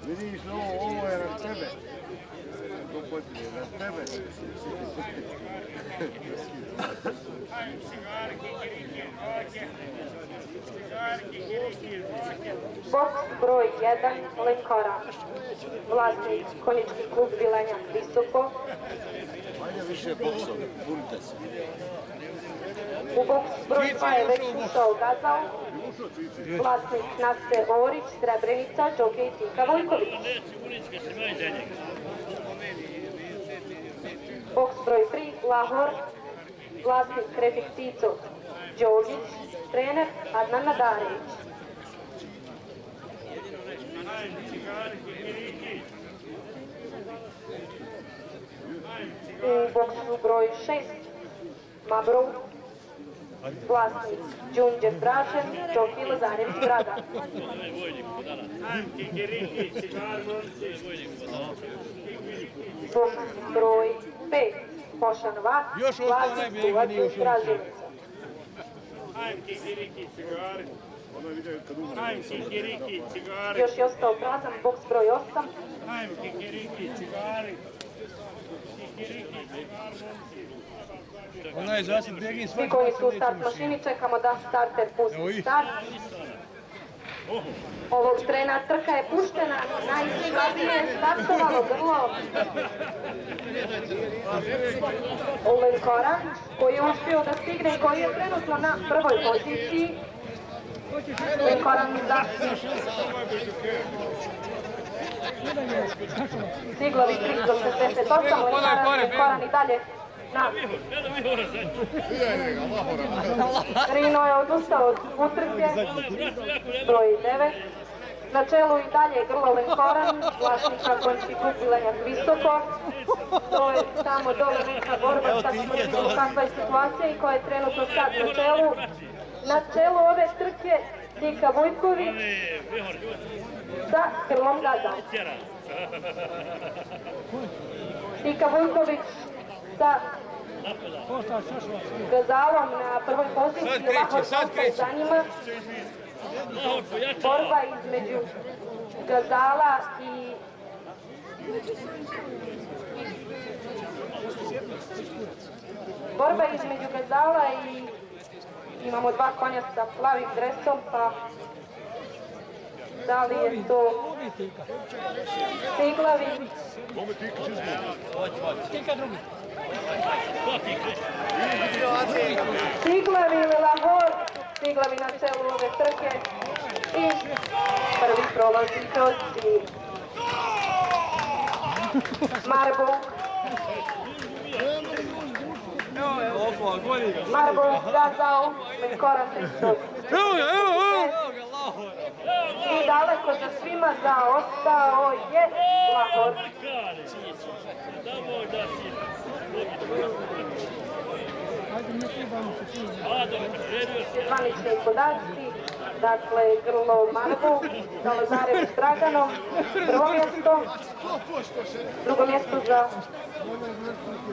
Vidiš, ovo je na tebe. To potrije, na tebe. Boks broj 1, Lenkora. Vlasnik konjički klub Vilenjak Visoko. Manje više boksove, punite se. U boks broj 2 je već ušao Gazao. Vlasnik Nase Orić, Srebrenica, džokej Tika Vojković. Boks broj 3, Lahor. Vlasnik Krepik Tico Đorđić, trener Adnan Nadarević. U boksu broj 6, Mabrov. Vlasnik Đunđev Brašen, džokej Lazarević Grada. Boks broj 5, Pošan Vat, vlasnik Suvac Draževica. Još je ostao prazan boks broj 8. Svi koji su u start mašini čekamo da starter pusti start. Ovog trena trka je puštena, najsigurnije je startovalo grlo Lenkora, koji je uspio da stigne i koji je trenutno na prvoj poziciji. Lenkoran za Siglovi 368, Lenkoran i dalje na Rino je odustao od utrke, broj 9. Na čelu i dalje grlo Lenkoran, vlasnika konjski klub Vilenjak Visoko. To je samo dole neka borba, sad ćemo vidjeti kakva je situacija i koja je trenutno sad na čelu. Na čelu ove trke Tika Vojković sa grlom Gazao. Tika Vojković sa Gazalom na prvoj poziciji, Lahor Kosta je za njima. Borba između Gazala i imamo dva konja sa plavim dresom, pa da li je to Siglavi? Siglavi ili Lahor? Siglavi na čelu ove trke i prvi prolazi kroz cilj. Marbov Gazao, Lenkoran 300. I daleko za svima zaostao je Lahor. Zvanični podaci, dakle grlo Marbov sa Lazarević Draganom, prvo mjesto, drugo mjesto za